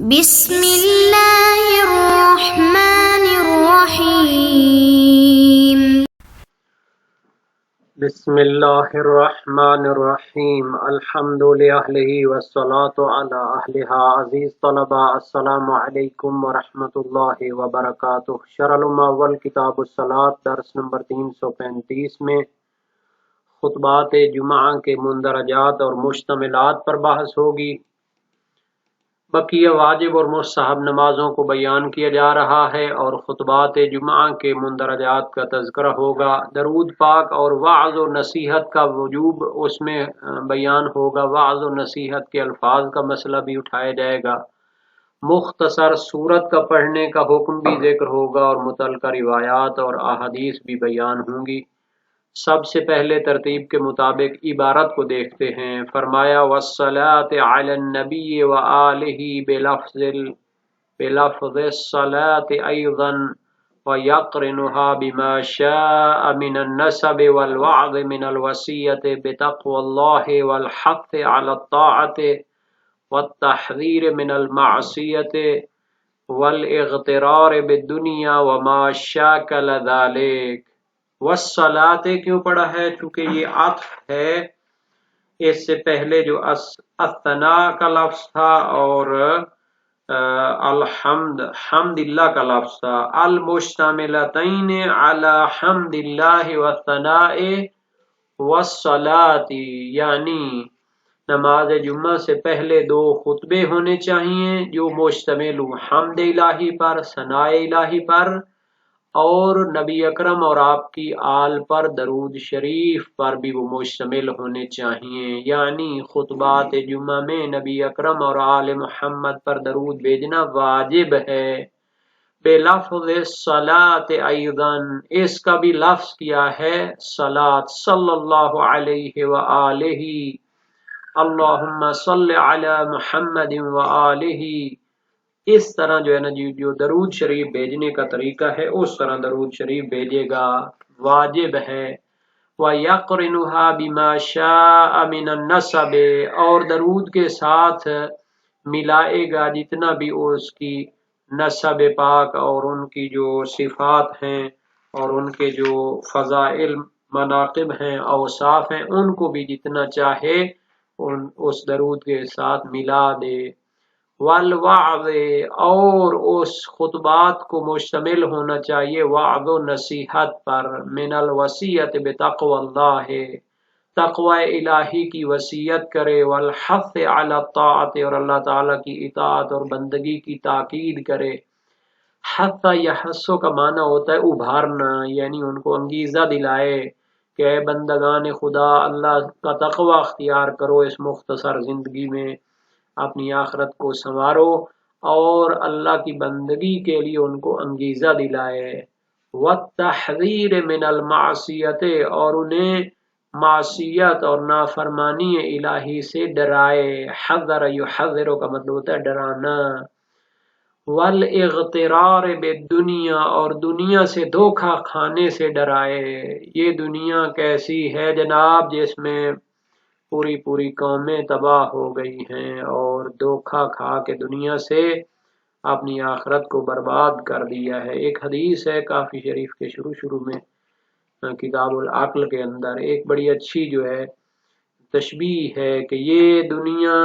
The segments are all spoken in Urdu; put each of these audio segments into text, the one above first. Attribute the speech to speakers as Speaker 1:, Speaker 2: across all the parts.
Speaker 1: بسم اللہ الرحمن الرحیم
Speaker 2: بسم اللہ الرحمن الرحیم الحمد للہ والصلاة علی اہلہا۔ عزیز طلباء، السلام علیکم ورحمۃ اللہ وبرکاتہ۔ شرح الاول کتاب الصلاۃ درس نمبر 335 میں خطبات جمعہ کے مندرجات اور مشتملات پر بحث ہوگی۔ بقیہ واجب اور مستحب نمازوں کو بیان کیا جا رہا ہے اور خطبات جمعہ کے مندرجات کا تذکرہ ہوگا۔ درود پاک اور وعظ و نصیحت کا وجوب اس میں بیان ہوگا۔ وعظ و نصیحت کے الفاظ کا مسئلہ بھی اٹھایا جائے گا۔ مختصر سورت کا پڑھنے کا حکم بھی ذکر ہوگا اور متعلقہ روایات اور احادیث بھی بیان ہوں گی۔ سب سے پہلے ترتیب کے مطابق عبارت کو دیکھتے ہیں۔ فرمایا والصلاۃ علی النبی وآلہ بلفظ الصلاۃ ایضا ویقرنها بما شاء من النسب والوعظ من الوصیۃ بتقوی اللہ والحث علی الطاعۃ والتحذیر من المعصیۃ والاغترار بالدنیا وما شاکل ذلک۔ والصلاۃ کیوں پڑھا ہے؟ چونکہ یہ عطف ہے۔ اس سے پہلے جو الثناء کا لفظ تھا اور الحمد حمد اللہ کا لفظ تھا، المشتملتین علی حمد اللہ والثناء والصلاۃ، یعنی نماز جمعہ سے پہلے دو خطبے ہونے چاہیے جو مشتمل حمد الہی پر، ثناء الہی پر، اور نبی اکرم اور آپ کی آل پر درود شریف پر بھی وہ مشتمل ہونے چاہیے۔ یعنی خطبات جمعہ میں نبی اکرم اور آل محمد پر درود بھیجنا واجب ہے۔ بلفظ الصلاۃ ایضا، اس کا بھی لفظ کیا ہے صلاۃ، صلی اللہ علیہ وآلہ، اللہم صلی علی محمد وآلہ۔ اس طرح جو ہے نا جو درود شریف بھیجنے کا طریقہ ہے اس طرح درود شریف بھیجے گا، واجب ہے۔ وَيَقْرِنُهَا بِمَا شَاءَ مِنَ النَّسَبِ، اور درود کے ساتھ ملائے گا جتنا بھی اس کی نسب پاک اور ان کی جو صفات ہیں اور ان کے جو فضائل مناقب ہیں اوصاف ہیں ان کو بھی جتنا چاہے اس درود کے ساتھ ملا دے۔ والوعظ، اور اس خطبات کو مشتمل ہونا چاہیے وعظ و نصیحت پر، من الوصیۃ بتقوی اللہ، تقوی الہی کی وصیت کرے، والحث علی الطاعۃ، اور اللہ تعالیٰ کی اطاعت اور بندگی کی تاکید کرے۔ حث یا حثو کا معنی ہوتا ہے ابھارنا، یعنی ان کو انگیزہ دلائے کہ اے بندگان خدا اللہ کا تقوی اختیار کرو، اس مختصر زندگی میں اپنی آخرت کو سنوارو، اور اللہ کی بندگی کے لیے ان کو انگیزہ دلائے۔ والتحذیر من المعصیت، اور انہیں معصیت اور نافرمانی الہی سے ڈرائے۔ حذر یحذر کا مطلب ہوتا ہے ڈرانا۔ والاغترار بالدنیا، اور دنیا سے دھوکہ کھانے سے ڈرائے۔ یہ دنیا کیسی ہے جناب جس میں پوری قومیں تباہ ہو گئی ہیں اور دھوکہ کھا کے دنیا سے اپنی آخرت کو برباد کر دیا ہے۔ ایک حدیث ہے کافی شریف کے شروع میں کتاب العقل کے اندر، ایک بڑی اچھی جو ہے تشبیہ ہے کہ یہ دنیا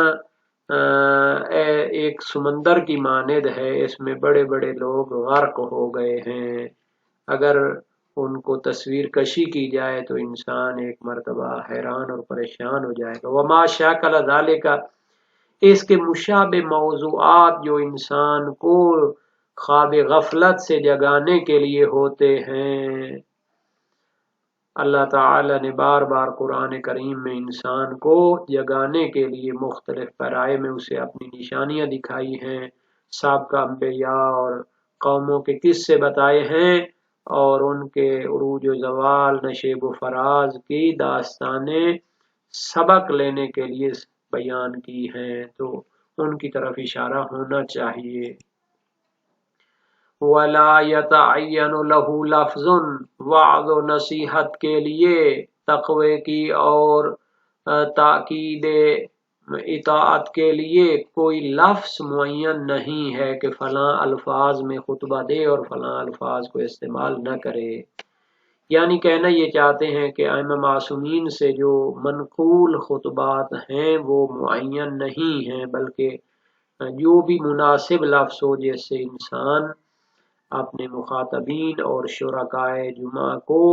Speaker 2: ایک سمندر کی مانند ہے، اس میں بڑے بڑے لوگ غرق ہو گئے ہیں۔ اگر ان کو تصویر کشی کی جائے تو انسان ایک مرتبہ حیران اور پریشان ہو جائے گا۔ وما شاکل ذالک، اس کے مشابہ موضوعات جو انسان کو خواب غفلت سے جگانے کے لیے ہوتے ہیں۔ اللہ تعالیٰ نے بار بار قرآن کریم میں انسان کو جگانے کے لیے مختلف پیرائے میں اسے اپنی نشانیاں دکھائی ہیں، سابقہ انبیاء اور قوموں کے قصے بتائے ہیں، اور ان کے عروج و زوال، نشیب و فراز کی داستانیں سبق لینے کے لیے بیان کی ہیں، تو ان کی طرف اشارہ ہونا چاہیے۔ وَلَا يَتَعَيَّنُ لَهُ لَفْظٌ، وعظ و نصیحت کے لیے تقوی کی اور تاکید اطاعت کے لیے کوئی لفظ معین نہیں ہے کہ فلاں الفاظ میں خطبہ دے اور فلاں الفاظ کو استعمال نہ کرے۔ یعنی کہنا یہ چاہتے ہیں کہ ائمہ معصومین سے جو منقول خطبات ہیں وہ معین نہیں ہیں، بلکہ جو بھی مناسب لفظ ہو جس سے انسان اپنے مخاطبین اور شرکائے جمعہ کو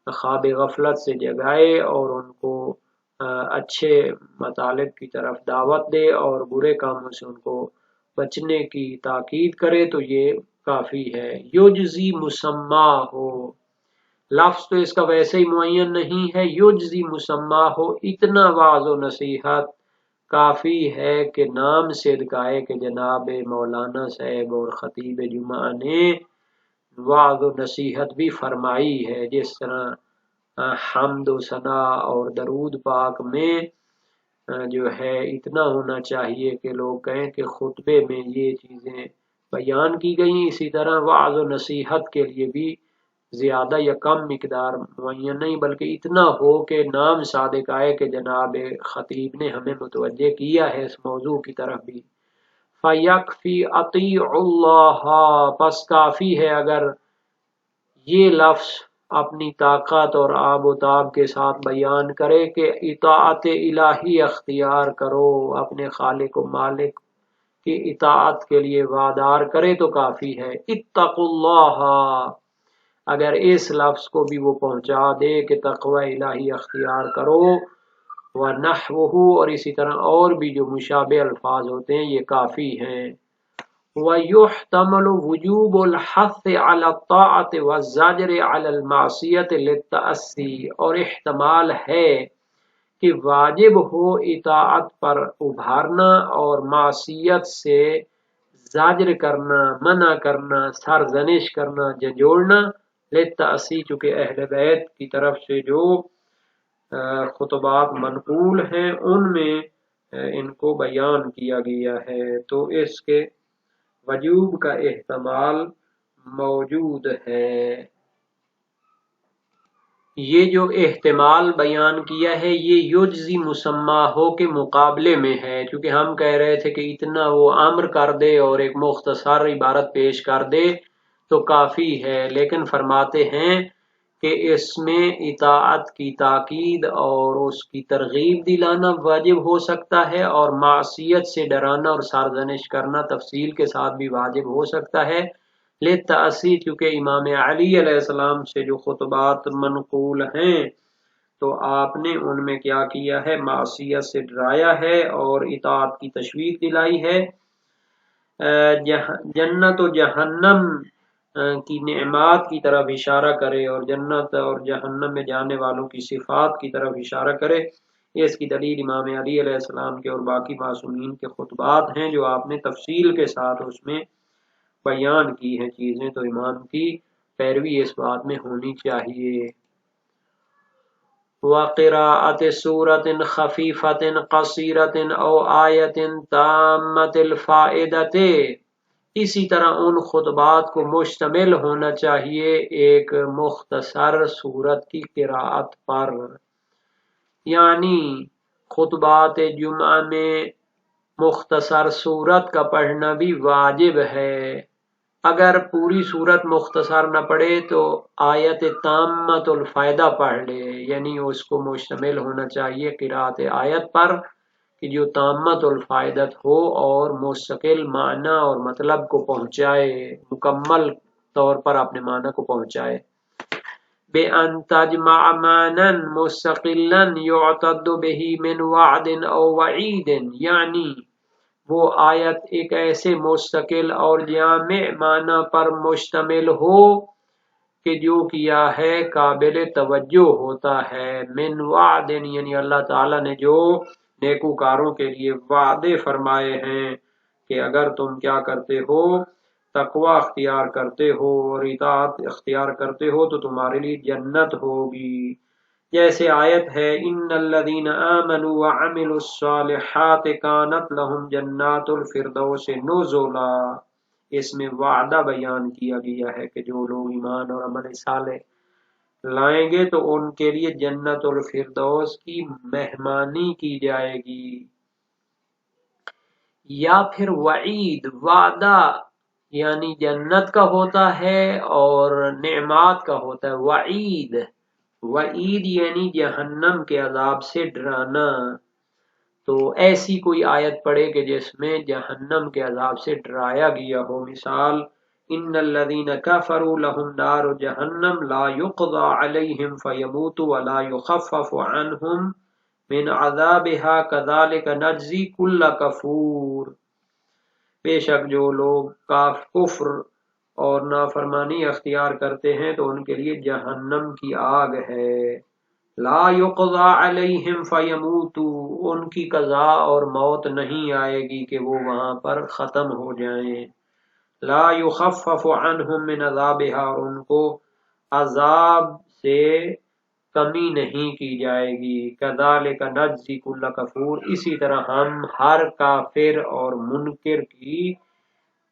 Speaker 2: خواب غفلت سے جگائے اور ان کو اچھے مطالب کی طرف دعوت دے اور برے کاموں سے ان کو بچنے کی تاکید کرے تو یہ کافی ہے۔ یجزی مسمہ ہو، لفظ تو اس کا ویسے ہی معین نہیں ہے، یجزی مسمہ ہو، اتنا وعظ و نصیحت کافی ہے کہ نام صدقائے کہ جناب مولانا صاحب اور خطیب جمعہ نے وعظ و نصیحت بھی فرمائی ہے، جس طرح حمد و ثنا اور درود پاک میں جو ہے اتنا ہونا چاہیے کہ لوگ کہیں کہ خطبے میں یہ چیزیں بیان کی گئیں، اسی طرح وعظ و نصیحت کے لیے بھی زیادہ یا کم مقدار معین نہیں بلکہ اتنا ہو کہ نام صادق آئے کہ جناب خطیب نے ہمیں متوجہ کیا ہے اس موضوع کی طرف بھی۔ فَيَكْفِي أَطِيعُوا اللَّهَ، پس کافی ہے اگر یہ لفظ اپنی طاقت اور آب و تاب کے ساتھ بیان کرے کہ اطاعت الہی اختیار کرو، اپنے خالق و مالک کی اطاعت کے لیے وادار کرے تو کافی ہے۔ اتقوا اللہ، اگر اس لفظ کو بھی وہ پہنچا دے کہ تقوی الہی اختیار کرو، وَنَحْوُهُ، اور اسی طرح اور بھی جو مشابہ الفاظ ہوتے ہیں یہ کافی ہیں۔ وَيُحْتَمَلُ وُجُوبُ الْحَثِّ عَلَى الطَّاعَةِ وَالزَّجْرِ عَلَى الْمَعْصِيَةِ لِلتَّأَسِّي، اور احتمال ہے کہ واجب ہو اطاعت پر ابھارنا اور معصیت سے زجر کرنا، منع کرنا، سرزنش کرنا، جھنجھوڑنا، للتأسی، چونکہ اہل بیت کی طرف سے جو خطبات منقول ہیں ان میں ان کو بیان کیا گیا ہے تو اس کے وجوب کا احتمال موجود ہے۔ یہ جو احتمال بیان کیا ہے یہ یجزی مسمہ ہو کے مقابلے میں ہے، چونکہ ہم کہہ رہے تھے کہ اتنا وہ امر کر دے اور ایک مختصر عبارت پیش کر دے تو کافی ہے، لیکن فرماتے ہیں کہ اس میں اطاعت کی تاکید اور اس کی ترغیب دلانا واجب ہو سکتا ہے اور معصیت سے ڈرانا اور سرزنش کرنا تفصیل کے ساتھ بھی واجب ہو سکتا ہے۔ للتأسی، چونکہ امام علی علیہ السلام سے جو خطبات منقول ہیں تو آپ نے ان میں کیا کیا ہے، معصیت سے ڈرایا ہے اور اطاعت کی تشویق دلائی ہے۔ جنت و جہنم کی نعمات کی طرف اشارہ کرے اور جنت اور جہنم میں جانے والوں کی صفات کی طرف اشارہ کرے، اس کی دلیل امام علی علیہ السلام کے اور باقی معصومین کے خطبات ہیں جو آپ نے تفصیل کے ساتھ اس میں بیان کی ہیں چیزیں، تو امام کی پیروی اس بات میں ہونی چاہیے۔ وَقِرَاءَةِ سُورَةٍ خَفِيفَةٍ قَصِيرَةٍ أَوْ آيَةٍ تَامَّةِ الْفَائِدَةِ، اسی طرح ان خطبات کو مشتمل ہونا چاہیے ایک مختصر سورت کی قراءت پر، یعنی خطبات جمعہ میں مختصر سورت کا پڑھنا بھی واجب ہے۔ اگر پوری سورت مختصر نہ پڑھے تو آیت تامۃ الفائدہ پڑھ لے، یعنی اس کو مشتمل ہونا چاہیے قراءت آیت پر کہ جو تامۃ الفائدت ہو اور مستقل معنی اور مطلب کو پہنچائے، مکمل طور پر اپنے معنی کو پہنچائے۔ بِأَن تَجْمَعَ مَعْنًى مُسْتَقِلًّا يُعْتَدُّ بِهِ مِنْ وَعْدٍ أَوْ وَعِيدٍ، یعنی وہ آیت ایک ایسے مستقل اور جامع معنی پر مشتمل ہو کہ جو کیا ہے قابل توجہ ہوتا ہے، من وعد، یعنی اللہ تعالیٰ نے جو نیکوکاروں کے لیے وعدے فرمائے ہیں کہ اگر تم کیا کرتے ہو، تقوی اختیار کرتے ہو اور اطاعت اختیار کرتے ہو تو تمہارے لیے جنت ہوگی۔ جیسے آیت ہے ان الذین آمنوا وعملوا الصالحات کانت لہم جنات الفردوس نزلا، اس میں وعدہ بیان کیا گیا ہے کہ جو لوگ ایمان اور عمل صالح لائیں گے تو ان کے لیے جنت الفردوس کی مہمانی کی جائے گی۔ یا پھر وعید، وعدہ یعنی جنت کا ہوتا ہے اور نعمات کا ہوتا ہے وعید۔ وعید یعنی جہنم کے عذاب سے ڈرانا۔ تو ایسی کوئی آیت پڑھے کہ جس میں جہنم کے عذاب سے ڈرایا گیا ہو، مثال ان الذین کفروا لهم نار جہنم لا یقضى علیہم فیموتوا ولا یخفف عنہم من عذابها کذالک نجزی کل کفور۔ بے شک جو لوگ کفر اور نافرمانی اختیار کرتے ہیں تو ان کے لیے جہنم کی آگ ہے۔ لا یقضى علیہم فیموتوا، ان کی قضا اور موت نہیں آئے گی کہ وہ وہاں پر ختم ہو جائیں۔ لا یخفف عنہم من عذابها، اور ان کو عذاب سے کمی نہیں کی جائے گی۔ کذالک نجزی کل کفور، اسی طرح ہم ہر کافر اور منکر کی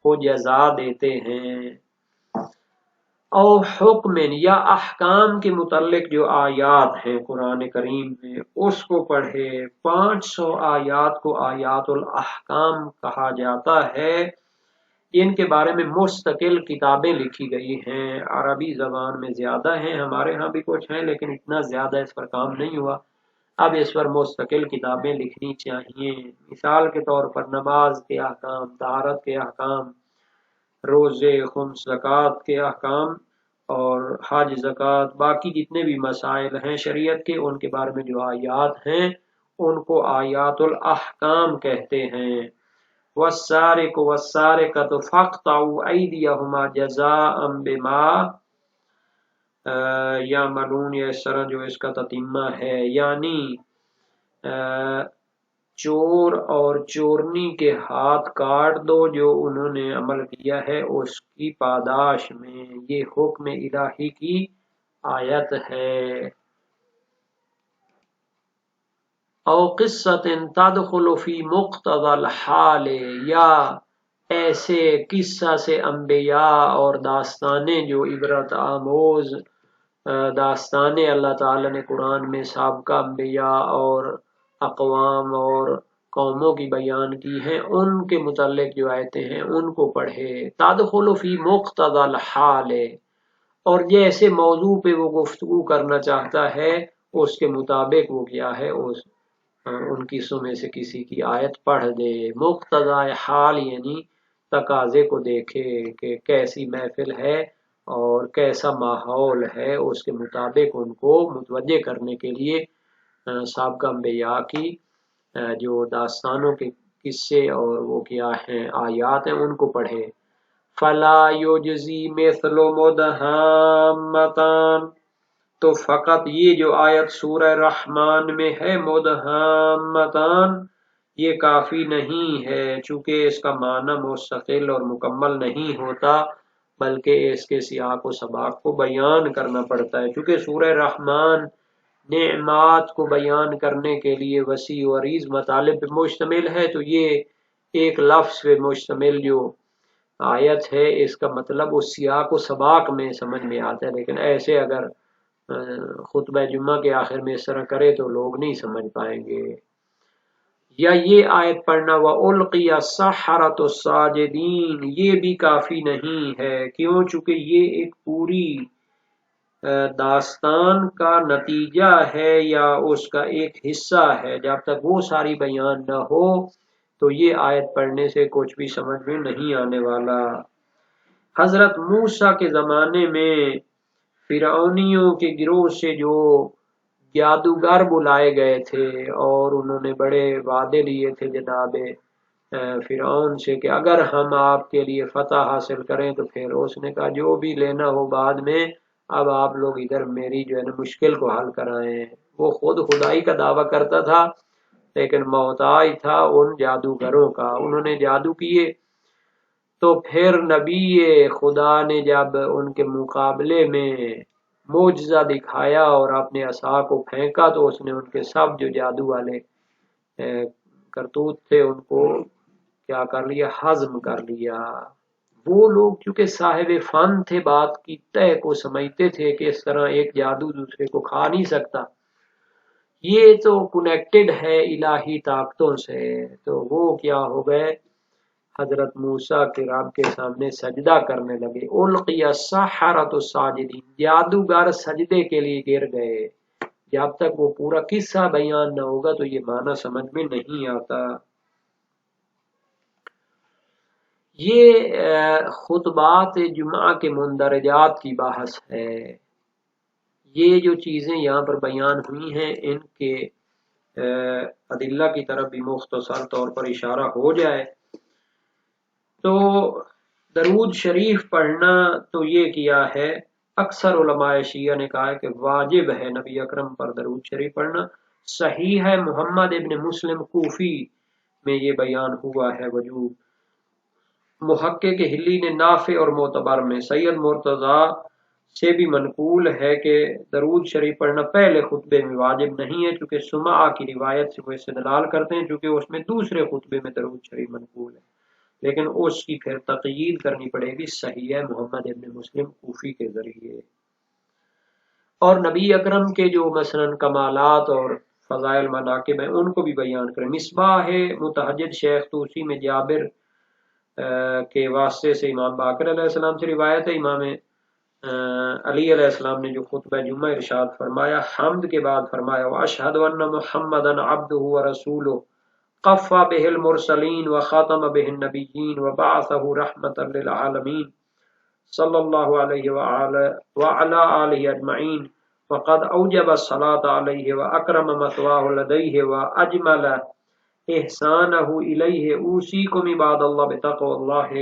Speaker 2: کو جزا دیتے ہیں۔ او حکم یا احکام کے متعلق جو آیات ہیں قرآن کریم میں اس کو پڑھے۔ 500 آیات کو آیات الاحکام کہا جاتا ہے۔ ان کے بارے میں مستقل کتابیں لکھی گئی ہیں، عربی زبان میں زیادہ ہیں، ہمارے ہاں بھی کچھ ہیں لیکن اتنا زیادہ اس پر کام نہیں ہوا۔ اب اس پر مستقل کتابیں لکھنی چاہیے۔ مثال کے طور پر نماز کے احکام، طہارت کے احکام، روزے، خمس، زکوٰۃ کے احکام اور حج، زکوٰۃ، باقی جتنے بھی مسائل ہیں شریعت کے ان کے بارے میں جو آیات ہیں ان کو آیات الاحکام کہتے ہیں۔ والسارق والسارقۃ فاقطعوا ایدیہما جزاء بما یعملون، یا اس طرح جو اس کا تتمہ ہے، یعنی چور اور چورنی کے ہاتھ کاٹ دو جو انہوں نے عمل کیا ہے اس کی پاداش میں۔ یہ حکم الہی کی آیت ہے۔ او قصۃ تدخل فی مقتضی الحال، یا ایسے قصہ سے انبیاء اور داستانیں جو عبرت آموز داستانیں اللہ تعالیٰ نے قرآن میں سابقہ انبیاء اور اقوام اور قوموں کی بیان کی ہیں، ان کے متعلق جو آیتیں ہیں ان کو پڑھے۔ تدخل فی مقتضی الحال، اور جیسے موضوع پہ وہ گفتگو کرنا چاہتا ہے اس کے مطابق وہ کیا ہے ان قصوں میں سے کسی کی آیت پڑھ دے۔ مقتضی حال یعنی تقاضے کو دیکھے کہ کیسی محفل ہے اور کیسا ماحول ہے، اس کے مطابق ان کو متوجہ کرنے کے لیے سابقہ انبیاء کی جو داستانوں کے قصے اور وہ کیا ہیں آیات ہیں ان کو پڑھے۔ فلا یجزی مثل مدہامتان، تو فقط یہ جو آیت سورہ رحمان میں ہے مدہامتان یہ کافی نہیں ہے، چونکہ اس کا معنی مستقل اور مکمل نہیں ہوتا بلکہ اس کے سیاق و سباق کو بیان کرنا پڑتا ہے۔ چونکہ سورہ رحمان نعمات کو بیان کرنے کے لیے وسیع و عریض مطالب پہ مشتمل ہے، تو یہ ایک لفظ پہ مشتمل جو آیت ہے اس کا مطلب اس سیاق و سباق میں سمجھ میں آتا ہے، لیکن ایسے اگر خطبہ جمعہ کے آخر میں اس طرح کرے تو لوگ نہیں سمجھ پائیں گے۔ یا یہ آیت پڑھنا وَأُلْقِيَ السَّحَرَةُ السَّاجِدِينَ، یہ بھی کافی نہیں ہے، کیوں؟ چونکہ یہ ایک پوری داستان کا نتیجہ ہے یا اس کا ایک حصہ ہے، جب تک وہ ساری بیان نہ ہو تو یہ آیت پڑھنے سے کچھ بھی سمجھ میں نہیں آنے والا۔ حضرت موسیٰ کے زمانے میں فرعونیوں کے گروہ سے جو جادوگر بلائے گئے تھے اور انہوں نے بڑے وعدے لیے تھے جناب فرعون سے کہ اگر ہم آپ کے لیے فتح حاصل کریں تو پھر اس نے کہا جو بھی لینا ہو بعد میں، اب آپ لوگ ادھر میری جو ہے نا مشکل کو حل کرائیں۔ وہ خود خدائی کا دعویٰ کرتا تھا لیکن محتاج تھا ان جادوگروں کا، انہوں نے جادو کیے۔ تو پھر نبی خدا نے جب ان کے مقابلے میں معجزہ دکھایا اور اپنے عصا کو پھینکا تو اس نے ان کے سب جو جادو والے کرتوت تھے ان کو کیا کر لیا، ہضم کر لیا۔ وہ لوگ چونکہ صاحب فن تھے، بات کی تہ کو سمجھتے تھے کہ اس طرح ایک جادو دوسرے کو کھا نہیں سکتا، یہ تو کنیکٹڈ ہے الہی طاقتوں سے، تو وہ کیا ہو گئے، حضرت موسیٰ کے رب کے سامنے سجدہ کرنے لگے۔ القی السحرۃ ساجدین، جادوگر سجدے کے لیے گر گئے۔ جب تک وہ پورا قصہ بیان نہ ہوگا تو یہ معنی سمجھ میں نہیں آتا۔ یہ خطبات جمعہ کے مندرجات کی بحث ہے۔ یہ جو چیزیں یہاں پر بیان ہوئی ہیں ان کے ادلہ کی طرف بھی مختصر طور پر اشارہ ہو جائے تو درود شریف پڑھنا تو یہ کیا ہے، اکثر علماء شیعہ نے کہا ہے کہ واجب ہے نبی اکرم پر درود شریف پڑھنا۔ صحیح ہے محمد ابن مسلم کوفی میں یہ بیان ہوا ہے وجوب۔ محقق ہلی نے نافع اور معتبر میں، سید مرتضیٰ سے بھی منقول ہے کہ درود شریف پڑھنا پہلے خطبے میں واجب نہیں ہے، چونکہ سمعہ کی روایت سے وہ استدلال کرتے ہیں، چونکہ اس میں دوسرے خطبے میں درود شریف منقول ہے، لیکن اس کی پھر تقیید کرنی پڑے گی صحیح ہے محمد ابن مسلم کوفی کے ذریعے۔ اور نبی اکرم کے جو مثلا کمالات اور فضائل مناقب ہیں ان کو بھی بیان کریں۔ مصباح متحجد شیخ توسی میں جابر کے واسطے سے امام باقر علیہ السلام سے روایت ہے، امام علی علیہ السلام نے جو خطبہ جمعہ ارشاد فرمایا، حمد کے بعد فرمایا وَأَشْهَدُ أَنَّ مُحَمَّدًا عَبْدُهُ وَرَسُولُهُ قَفَّ بِهِ الْمُرْسَلِينَ وَخَاتَمَ بِهِ النَّبِيِّينَ وَبَعَثَهُ رَحْمَةً لِلْعَالَمِينَ صلی اللہ علیہ وعلى آلہ اجمعین وقد اوجب الصلاة علیہ واکرم مثواه لدیہ واجمل احسانہ الیہ اوصیکم عباد اللہ بتقوى اللہ۔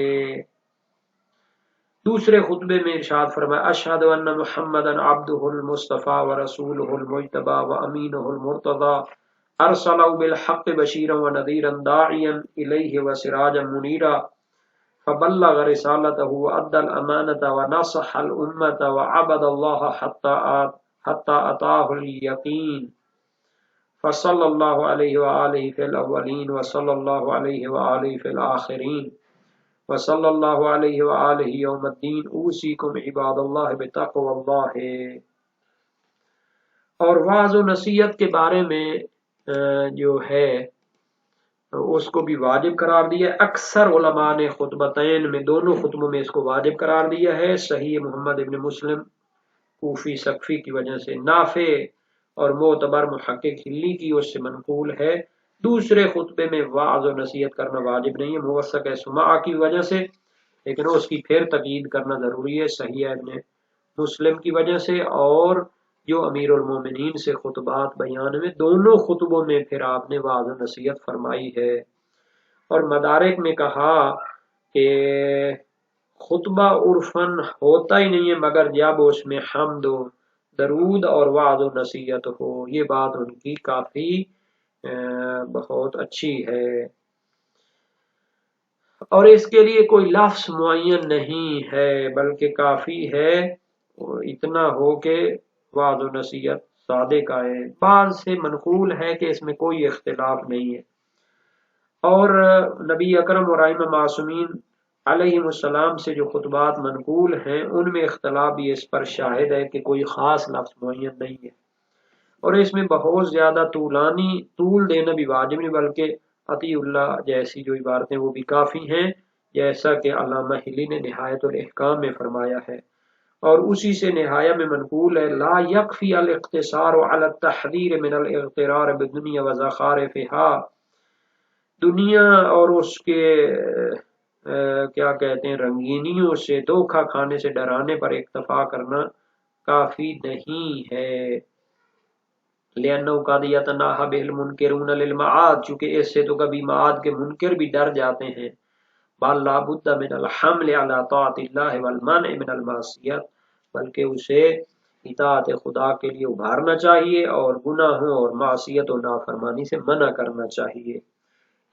Speaker 2: دوسرے خطبے میں ارشاد فرمایا اشہد ان محمدا عبدہ المصطفى ورسولہ المجتبى وامینہ المرتضى ارسلہ بالحق بشیرا ونذیرا داعیا الیہ وسراجا منیرا فبلغ رسالته وأدى الأمانة ونصح الأمة وعبد الله حتى أتاه اليقين فصلى الله عليه وآله في الأولين وصلى الله عليه وآله في الآخرين وصلى الله عليه وآله يوم الدين أوصيكم عباد الله بتقوى الله۔ اور وعظ و نصیحت کے بارے میں جو ہے اس کو بھی واجب قرار دیا۔ اکثر علماء نے خطبتین میں، دونوں خطبوں میں اس کو واجب قرار دیا ہے، صحیح محمد ابن مسلم کوفی سقفی کی وجہ سے۔ نافع اور معتبر محقق ہلی کی اس سے منقول ہے دوسرے خطبے میں وعظ و نصیحت کرنا واجب نہیں ہے، موثق ہے سماع کی وجہ سے، لیکن اس کی پھر تقیید کرنا ضروری ہے صحیح ابن مسلم کی وجہ سے۔ اور جو امیر المومنین سے خطبات بیان میں، دونوں خطبوں میں پھر آپ نے وعظ و نصیحت فرمائی ہے۔ اور مدارک میں کہا کہ خطبہ عرفاً ہوتا ہی نہیں ہے مگر جب اس میں حمد و درود اور وعظ و نصیحت ہو، یہ بات ان کی کافی بہت اچھی ہے۔ اور اس کے لیے کوئی لفظ معین نہیں ہے بلکہ کافی ہے اتنا ہو کہ وعظ و نصیحت صادق آئے۔ بعض سے منقول ہے کہ اس میں کوئی اختلاف نہیں ہے، اور نبی اکرم اور ائمہ معصومین علیہ السلام سے جو خطبات منقول ہیں ان میں اختلاف بھی اس پر شاہد ہے کہ کوئی خاص لفظ معین نہیں ہے، اور اس میں بہت زیادہ طول دینا بھی واجب نہیں بلکہ عطی اللہ جیسی جو عبارتیں وہ بھی کافی ہیں، جیسا کہ علامہ ہلی نے نہایت الاحکام میں فرمایا ہے۔ اور اسی سے نہایہ میں منقول ہے لا یکفی الاقتصار علی التحذیر من الاغترار بالدنیا وزخارفها، دنیا اور اس کے کیا کہتے ہیں رنگینیوں سے، دھوکہ کھانے سے ڈرانے پر اکتفا کرنا کافی نہیں ہے۔ لِأَنَّهُ قَدْ يَتَنَاهَى بِهِ الْمُنْكِرُونَ لِلْمَعَادِ، چونکہ اس سے تو کبھی معاد کے منکر بھی ڈر جاتے ہیں۔ بَلْ لَا بُدَّ مِنَ الْحَمْلِ عَلَى طَاعَةِ اللَّهِ وَالْمَنْعِ مِنَ الْمَعْصِيَةِ، بلکہ اسے اطاعت خدا کے لیے ابھارنا چاہیے اور گناہوں اور معصیت و نافرمانی سے منع کرنا چاہیے۔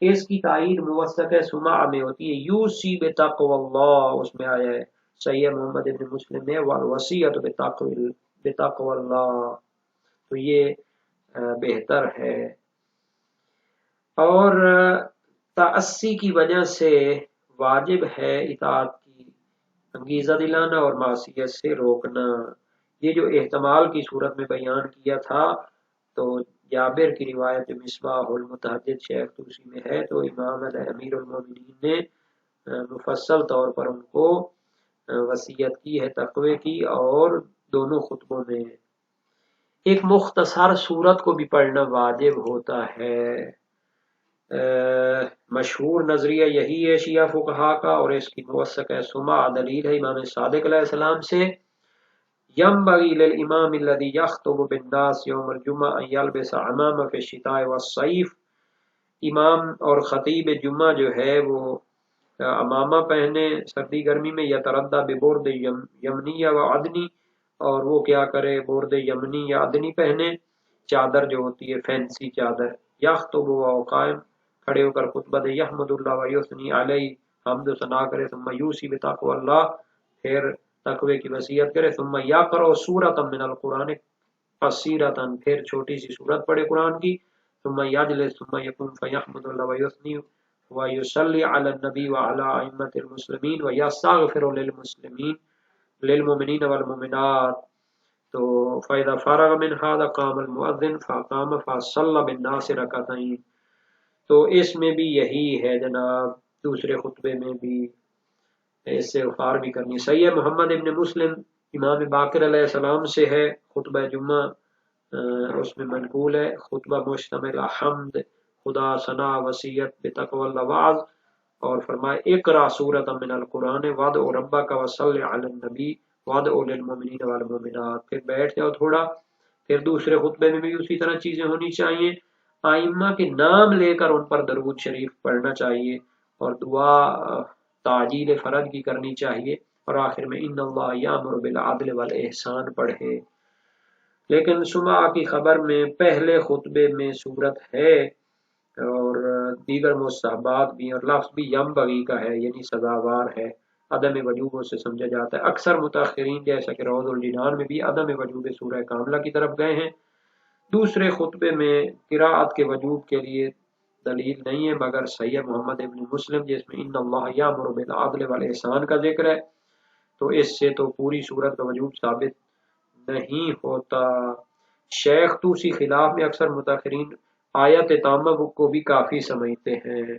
Speaker 2: اس کی تائید موثق سماع میں ہوتی ہے یوسی بتقوی اللہ، اس میں آیا ہے صحیح محمد ابن مسلم میں والوصیۃ بتقوی اللہ، تو یہ بہتر ہے۔ اور تعصی کی وجہ سے واجب ہے اطاعت کی انگیزہ دلانا اور معصیت سے روکنا۔ یہ جو احتمال کی صورت میں بیان کیا تھا تو جابر کی روایت جو مصباح المتحدث شیخ توسی میں ہے تو امام علیہ امیر المومنین نے مفصل طور پر ان کو وصیت کی ہے تقوی کی، اور دونوں خطبوں میں ایک مختصر صورت کو بھی پڑھنا واجب ہوتا ہے۔ مشہور نظریہ یہی ہے شیعہ فقہا کا، اور اس کی موثق سمع دلیل ہے امام صادق علیہ السلام سے، ينبغي للإمام الذي يخطب بالناس يوم الجمعة أن يلبس عمامة في الشتاء والصيف۔ امام اور خطیب جمعہ جو ہے وہ عمامہ پہنے سردی گرمی میں، یتردد ببرد یمنی و عدنی، اور وہ کیا کرے برد یمنی یا عدنی پہنے، چادر جو ہوتی ہے فینسی چادر، یخطب و قائم کھڑے ہو کر خطبہ دے، یحمد اللہ و یثنی علیہ حمد و ثنا کرے، ثم یوصی بتقوی اللہ پھر تقوی کی وصیت کرے، ثم یقرأ سورۃ من القرآن قصیرۃ پھر چھوٹی سی سورت پڑھے قرآن کی، ثم یجلس ثم یقوم فیحمد اللہ و یثنی ویصلی علی النبی وعلی ائمۃ المسلمین ویستغفر للمسلمین للمؤمنین والمؤمنات۔ تو فَإِذَا فَرَغَ مِنْ هَذَا قَامَ الْمُؤَذِّنُ فَأَقَامَ فَصَلَّى بِالنَّاسِ رَكَعَتَيْنِ۔ تو اس میں بھی یہی ہے جناب، دوسرے خطبے میں بھی استغفار بھی کرنی۔ صحیح محمد ابن مسلم امام باقر علیہ السلام سے ہے، خطبہ جمعہ اس میں منقول ہے، خطبہ مشتمل حمد خدا ثنا وصیت بتقوی اللہ وعظ، اور فرمائے اقرا سورۃ من القرآن وادع ربک وصلی علی النبی وادع للمؤمنین والمؤمنات۔ پھر بیٹھ جاؤ تھوڑا، پھر دوسرے خطبے میں بھی اسی طرح چیزیں ہونی چاہیے، آئمہ کے نام لے کر ان پر درود شریف پڑھنا چاہیے، اور دعا تعجیل فرج کی کرنی چاہیے، اور آخر میں ان اللہ یامر بالعدل والاحسان پڑھے۔ لیکن صبح کی خبر میں پہلے خطبے میں صورت ہے اور دیگر مستحبات بھی، اور لفظ بھی ینبغی کا ہے یعنی سزاوار ہے، عدم وجوب سے سمجھا جاتا ہے۔ اکثر متاخرین جیسا کہ روض الجنان میں بھی عدم وجوب سورہ کاملہ کی طرف گئے ہیں۔ دوسرے خطبے میں قراءت کے وجوب کے لیے دلیل نہیں ہے مگر صحیح محمد ابن مسلم جس میں ان اللہ یامر بالعدل والاحسان کا ذکر ہے، تو اس سے تو پوری صورت کا وجوب ثابت نہیں ہوتا۔ شیخ توسی خلاف میں اکثر متاخرین آیت تامہ کو بھی کافی سمجھتے ہیں۔